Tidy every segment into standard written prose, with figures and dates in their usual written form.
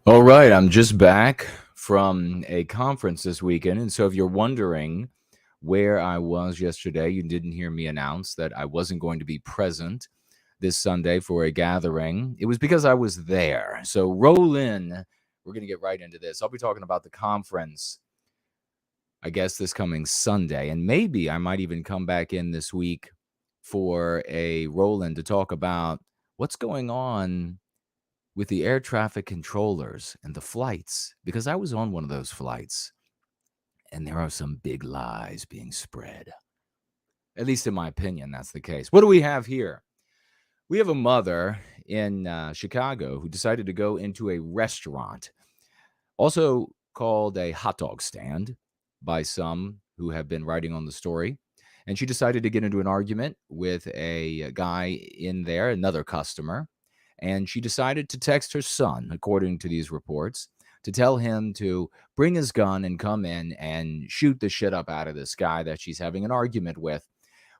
All right, I'm just back from a conference this weekend. And so if you're wondering where I was yesterday, you didn't hear me announce that I wasn't going to be present this Sunday for a gathering. It was because I was there. So roll in. We're going to get right into this. I'll be talking about the conference, I guess, this coming Sunday. And maybe I might even come back in this week for a roll in to talk about what's going on with the air traffic controllers and the flights, because I was on one of those flights and there are some big lies being spread. At least in my opinion, that's the case. What do we have here? We have a mother in Chicago who decided to go into a restaurant, also called a hot dog stand by some who have been writing on the story. And she decided to get into an argument with a guy in there, another customer. And she decided to text her son, according to these reports, to tell him to bring his gun and come in and shoot the shit up out of this guy that she's having an argument with,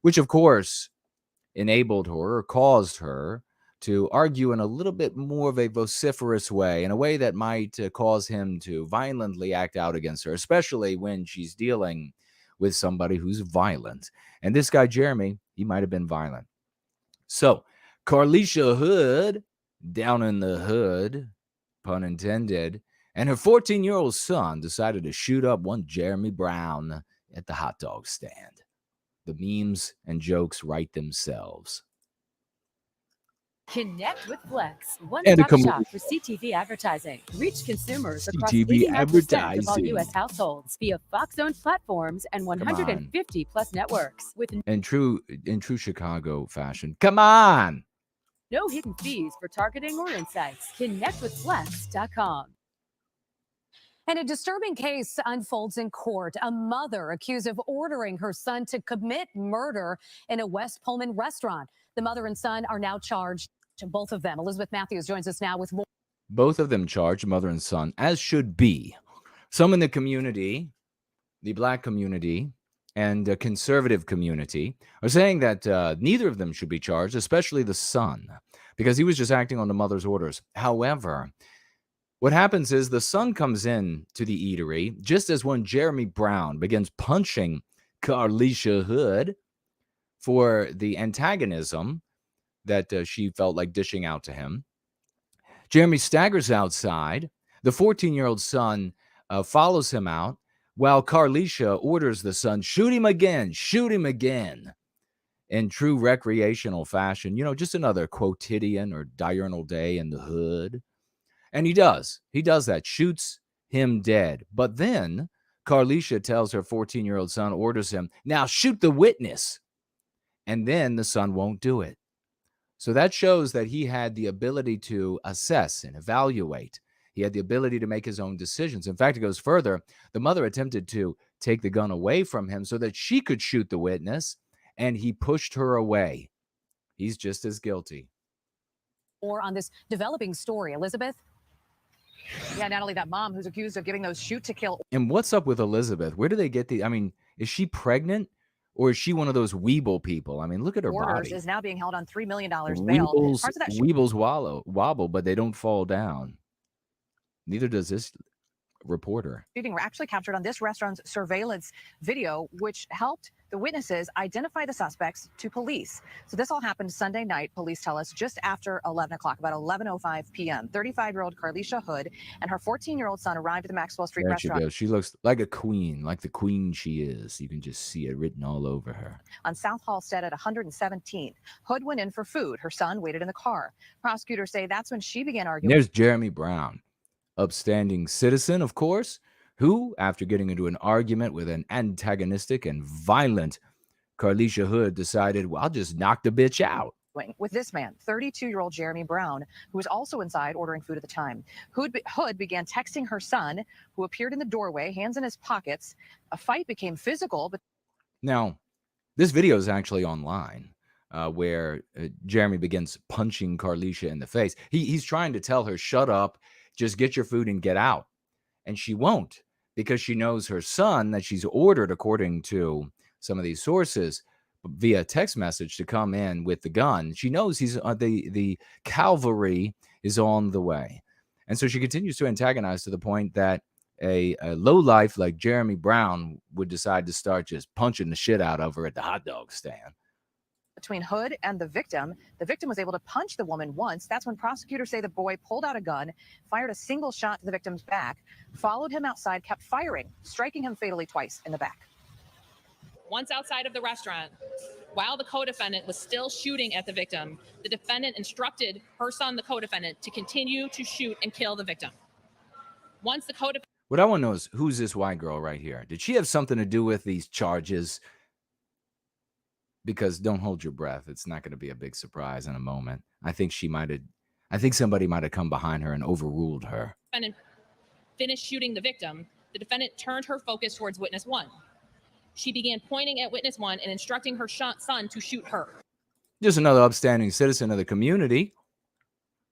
which, of course, enabled her or caused her to argue in a little bit more of a vociferous way, in a way that might cause him to violently act out against her, especially when she's dealing with somebody who's violent. And this guy, Jeremy, he might have been violent. So, Carlicia Hood, down in the hood, pun intended, and her 14-year-old son decided to shoot up one Jeremy Brown at the hot dog stand. The memes and jokes write themselves. Connect with Flex, one-stop shop for CTV advertising. Reach consumers across 89% of all U.S. households via Fox-owned platforms and 150-plus networks. With in true Chicago fashion, come on! No hidden fees for targeting or insights. ConnectWithFlex.com. And a disturbing case unfolds in court. A mother accused of ordering her son to commit murder in a West Pullman restaurant. The mother and son are now charged, both of them. Elizabeth Matthews joins us now with more. Both of them charged, mother and son, as should be. Some in the community, the Black community and the conservative community, are saying that neither of them should be charged, especially the son, because he was just acting on the mother's orders. However, what happens is the son comes in to the eatery just as one Jeremy Brown begins punching Carlicia Hood for the antagonism that she felt like dishing out to him. Jeremy staggers outside. The 14-year-old son follows him out, while Carlicia orders the son, shoot him again, in true recreational fashion. You know, just another quotidian or diurnal day in the hood. And he does that, shoots him dead. But then Carlicia tells her 14-year-old son, orders him, now shoot the witness. And then the son won't do it. So that shows that he had the ability to assess and evaluate. He had the ability to make his own decisions. In fact, it goes further. The mother attempted to take the gun away from him so that she could shoot the witness, and he pushed her away. He's just as guilty. More on this developing story, Elizabeth. Yeah, not only that, mom who's accused of giving those shoot to kill. And what's up with Elizabeth? Where do they get is she pregnant? Or is she one of those Weeble people? I mean, look at her body. Is now being held on $3 million bail. Weebles wobble, but they don't fall down. Neither does this reporter. Shooting were actually captured on this restaurant's surveillance video, which helped the witnesses identify the suspects to police. So this all happened Sunday night, police tell us, just after 11 o'clock, about 11:05 p.m. 35-year-old Carlicia Hood and her 14-year-old son arrived at the Maxwell Street restaurant. There she goes. She looks like a queen, like the queen she is. You can just see it written all over her. On South Halstead at 117th, Hood went in for food. Her son waited in the car. Prosecutors say that's when she began arguing. There's Jeremy Brown, upstanding citizen, of course, who, after getting into an argument with an antagonistic and violent Carlicia Hood, decided, well, I'll just knock the bitch out. With this man, 32-year-old Jeremy Brown, who was also inside ordering food at the time. Hood began texting her son, who appeared in the doorway, hands in his pockets. A fight became physical. But now, this video is actually online, where Jeremy begins punching Carlicia in the face. He's trying to tell her, shut up, just get your food and get out. And she won't, because she knows her son that she's ordered, according to some of these sources, via text message, to come in with the gun. She knows he's the cavalry is on the way. And so she continues to antagonize to the point that a lowlife like Jeremy Brown would decide to start just punching the shit out of her at the hot dog stand. Between Hood and the victim was able to punch the woman once. That's when prosecutors say the boy pulled out a gun, fired a single shot to the victim's back, followed him outside, kept firing, striking him fatally twice in the back. Once outside of the restaurant, while the co-defendant was still shooting at the victim, the defendant instructed her son, the co-defendant, to continue to shoot and kill the victim. Once the co-defendant... What I want to know is, who's this white girl right here? Did she have something to do with these charges? Because don't hold your breath. It's not going to be a big surprise in a moment. I think somebody might have come behind her and overruled her. The defendant finished shooting the victim. The defendant turned her focus towards witness one. She began pointing at witness one and instructing her son to shoot her. Just another upstanding citizen of the community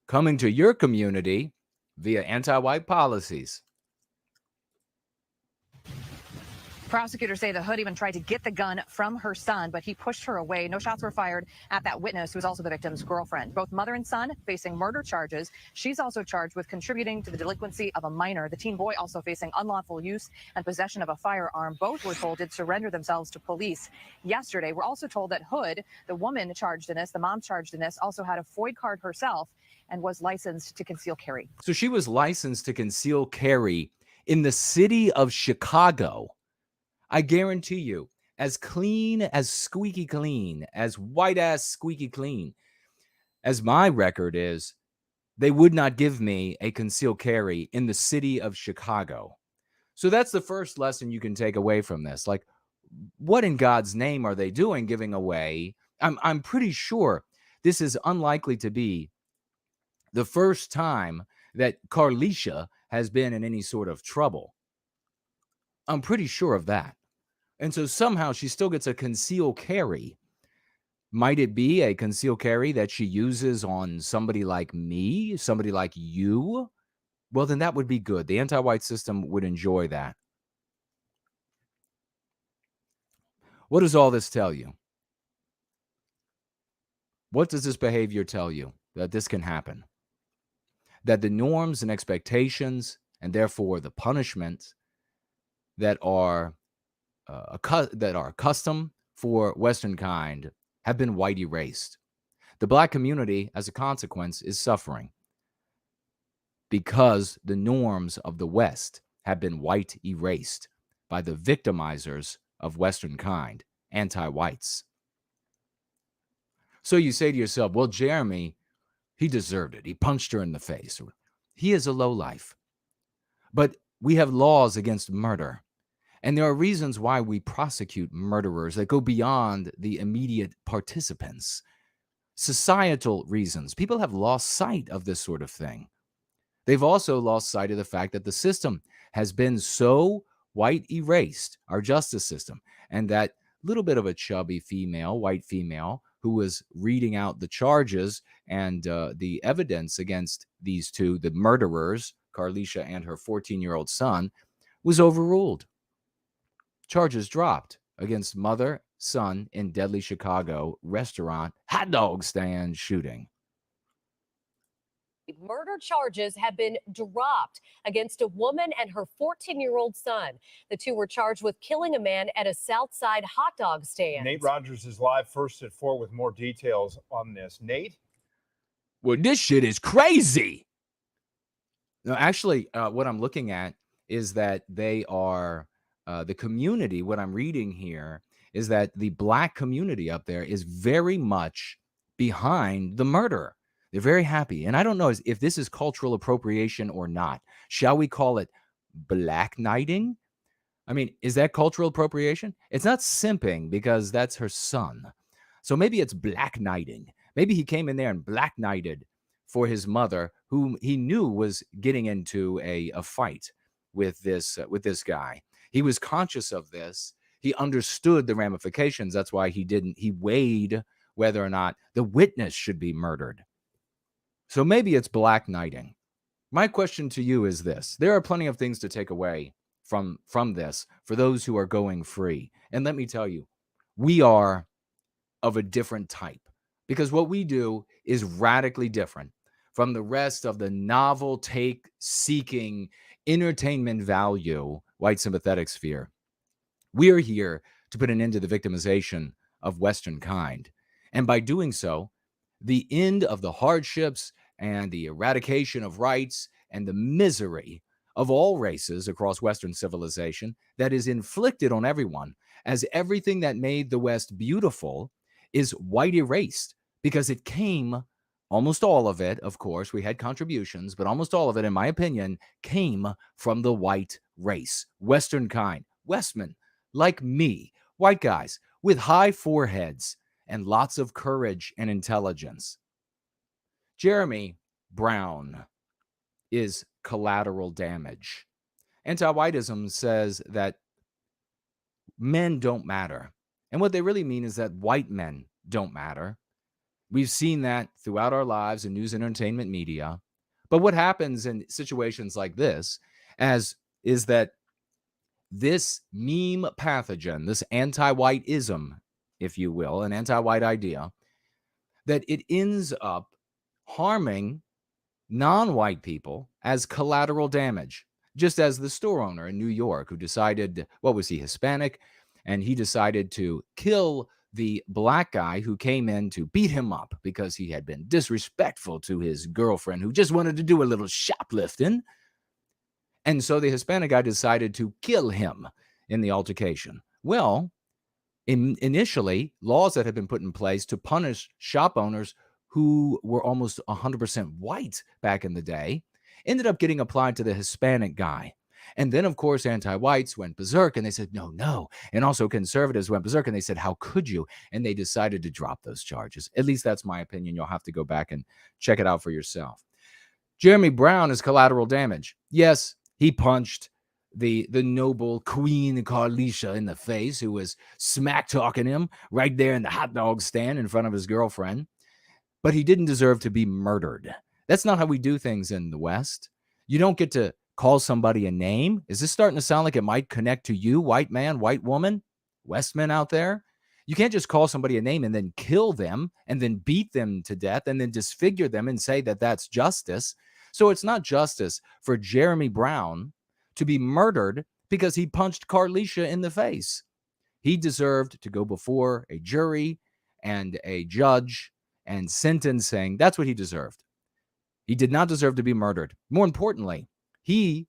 coming to your community via anti-white policies. Prosecutors say the Hood even tried to get the gun from her son, but he pushed her away. No shots were fired at that witness, who was also the victim's girlfriend. Both mother and son facing murder charges. She's also charged with contributing to the delinquency of a minor. The teen boy also facing unlawful use and possession of a firearm. Both were told did surrender themselves to police yesterday. We're also told that Hood, the woman charged in this, the mom charged in this, also had a FOID card herself and was licensed to conceal carry. So she was licensed to conceal carry in the city of Chicago. I guarantee you, as clean, as squeaky clean, as white ass squeaky clean as my record is, they would not give me a concealed carry in the city of Chicago. So that's the first lesson you can take away from this. Like, what in God's name are they doing, giving away? I'm pretty sure this is unlikely to be the first time that Carlicia has been in any sort of trouble. I'm pretty sure of that. And so somehow she still gets a concealed carry. Might it be a concealed carry that she uses on somebody like me, somebody like you? Well, then that would be good. The anti-white system would enjoy that. What does all this tell you? What does this behavior tell you? That this can happen. That the norms and expectations, and therefore the punishments that are custom for Western kind, have been white erased. The black community, as a consequence, is suffering because the norms of the West have been white erased by the victimizers of Western kind, anti-whites. So you say to yourself, well, Jeremy, he deserved it. He punched her in the face. He is a lowlife. But we have laws against murder. And there are reasons why we prosecute murderers that go beyond the immediate participants. Societal reasons. People have lost sight of this sort of thing. They've also lost sight of the fact that the system has been so white erased, our justice system, and that little bit of a chubby female, white female, who was reading out the charges and the evidence against these two, the murderers, Carlicia and her 14-year-old son, was overruled. Charges dropped against mother, son in deadly Chicago restaurant hot dog stand shooting. Murder charges have been dropped against a woman and her 14-year-old son. The two were charged with killing a man at a Southside hot dog stand. Nate Rogers is live first at 4 with more details on this. Nate? Well, this shit is crazy. No, actually, what I'm looking at is that they are the community. What I'm reading here is that the black community up there is very much behind the murder. They're very happy. And I don't know if this is cultural appropriation or not. Shall we call it black knighting? I mean, is that cultural appropriation? It's not simping because that's her son. So maybe it's black knighting. Maybe he came in there and black knighted for his mother, whom he knew was getting into a fight with this guy. He was conscious of this. He understood the ramifications. That's why he weighed whether or not the witness should be murdered. So maybe it's black knighting. My question to you is this. There are plenty of things to take away from this for those who are going free. And let me tell you, we are of a different type because what we do is radically different from the rest of the novel take seeking entertainment value white sympathetic sphere. We are here to put an end to the victimization of Western kind. And by doing so, the end of the hardships and the eradication of rights and the misery of all races across Western civilization that is inflicted on everyone, as everything that made the West beautiful is white erased, because it came, almost all of it, of course, we had contributions, but almost all of it, in my opinion, came from the white race, Western kind, Westmen, like me, white guys with high foreheads and lots of courage and intelligence. Jeremy Brown is collateral damage. Anti-whiteism says that men don't matter. And what they really mean is that white men don't matter. We've seen that throughout our lives in news and entertainment media. But what happens in situations like this is that this meme pathogen, this anti-whiteism, if you will, an anti-white idea, that it ends up harming non-white people as collateral damage, just as the store owner in New York who decided, what was he, Hispanic? And he decided to kill the black guy who came in to beat him up because he had been disrespectful to his girlfriend who just wanted to do a little shoplifting. And so the Hispanic guy decided to kill him in the altercation. Well, initially, laws that had been put in place to punish shop owners who were almost 100% white back in the day ended up getting applied to the Hispanic guy. And then, of course, anti-whites went berserk and they said, no. And also conservatives went berserk and they said, how could you? And they decided to drop those charges. At least that's my opinion. You'll have to go back and check it out for yourself. Jeremy Brown is collateral damage. Yes, he punched the noble Queen Carlicia in the face, who was smack talking him right there in the hot dog stand in front of his girlfriend. But he didn't deserve to be murdered. That's not how we do things in the West. You don't get to call somebody a name. Is this starting to sound like it might connect to you, white man, white woman, Westmen out there? You can't just call somebody a name and then kill them and then beat them to death and then disfigure them and say that that's justice. So it's not justice for Jeremy Brown to be murdered because he punched Carlicia in the face. He deserved to go before a jury and a judge and sentencing. That's what he deserved. He did not deserve to be murdered. More importantly, he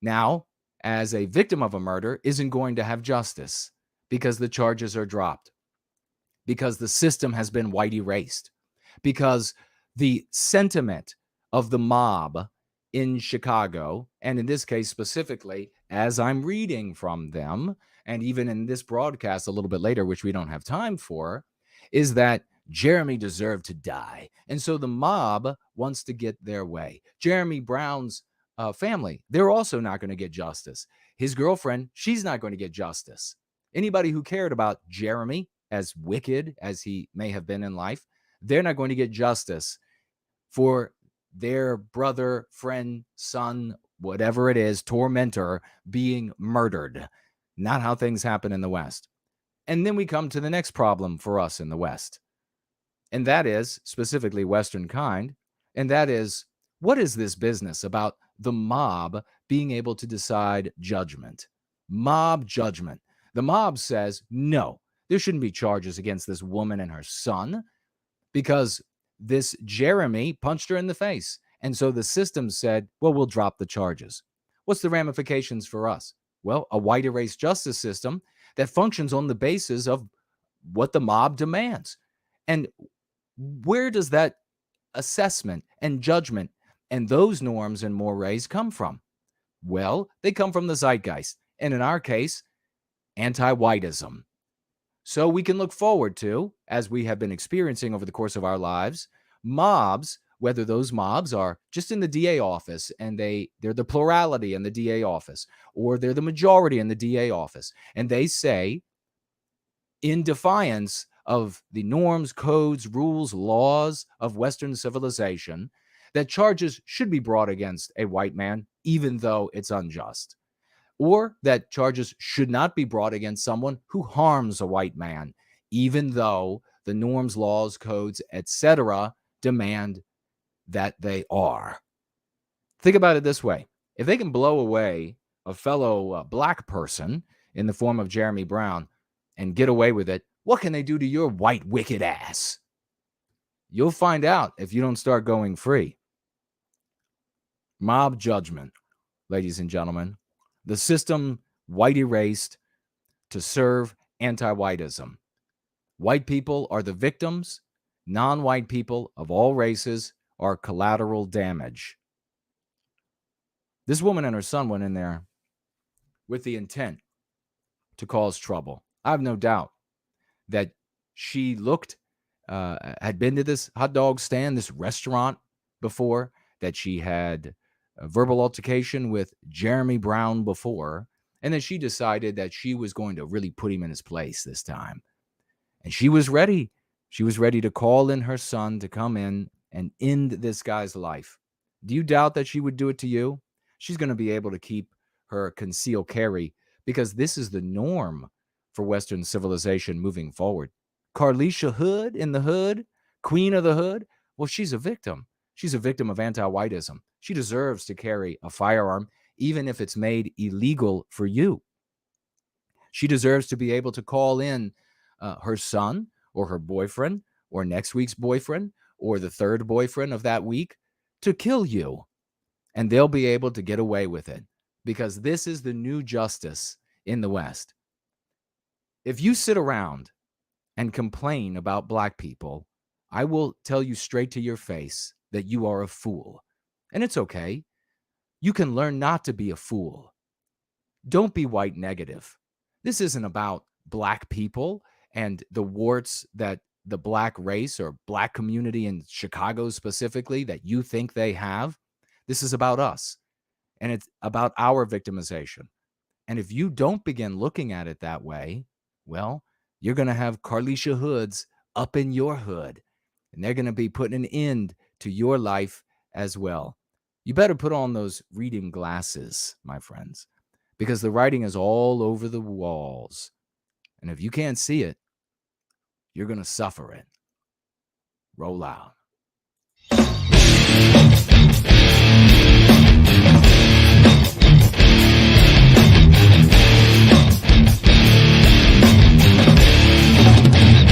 now, as a victim of a murder, isn't going to have justice because the charges are dropped, because the system has been white erased, because the sentiment of the mob in Chicago, and in this case specifically, as I'm reading from them, and even in this broadcast a little bit later, which we don't have time for, is that Jeremy deserved to die. And so the mob wants to get their way. Jeremy Brown's family, they're also not going to get justice. His girlfriend, she's not going to get justice. Anybody who cared about Jeremy, as wicked as he may have been in life, they're not going to get justice for their brother, friend, son, whatever it is, tormentor being murdered. Not how things happen in the West. And then we come to the next problem for us in the West. And that is specifically Western kind. And that is, what is this business about the mob being able to decide judgment? Mob judgment. The mob says, no, there shouldn't be charges against this woman and her son because this Jeremy punched her in the face. And so the system said, well, we'll drop the charges. What's the ramifications for us? Well, a white erased justice system that functions on the basis of what the mob demands. And where does that assessment and judgment and those norms and mores come from? Well, they come from the zeitgeist. And in our case, anti-whiteism. So we can look forward to, as we have been experiencing over the course of our lives, mobs, whether those mobs are just in the DA office and they're the plurality in the DA office, or they're the majority in the DA office, and they say, in defiance of the norms, codes, rules, laws of Western civilization, that charges should be brought against a white man, even though it's unjust. Or that charges should not be brought against someone who harms a white man, even though the norms, laws, codes, etc. demand that they are. Think about it this way. If they can blow away a fellow black person in the form of Jeremy Brown and get away with it, what can they do to your white, wicked ass? You'll find out if you don't start going free. Mob judgment, ladies and gentlemen. The system white erased to serve anti-whiteism. White people are the victims. Non-white people of all races are collateral damage. This woman and her son went in there with the intent to cause trouble. I have no doubt that she had been to this hot dog stand, this restaurant before, that she had a verbal altercation with Jeremy Brown before, and then she decided that she was going to really put him in his place this time. And she was ready. She was ready to call in her son to come in and end this guy's life. Do you doubt that she would do it to you? She's going to be able to keep her concealed carry because this is the norm for Western civilization moving forward. Carlisha Hood in the hood, queen of the hood, well, she's a victim. She's a victim of anti-whiteism. She deserves to carry a firearm, even if it's made illegal for you. She deserves to be able to call in her son or her boyfriend or next week's boyfriend or the third boyfriend of that week to kill you. And they'll be able to get away with it because this is the new justice in the West. If you sit around and complain about black people, I will tell you straight to your face that you are a fool. And it's okay. You can learn not to be a fool. Don't be white negative. This isn't about black people and the warts that the black race or black community in Chicago specifically that you think they have. This is about us. And it's about our victimization. And if you don't begin looking at it that way, well, you're going to have Carlisha Hoods up in your hood. And they're going to be putting an end to your life as well. You better put on those reading glasses, my friends, because the writing is all over the walls. And if you can't see it, you're going to suffer it. Roll out.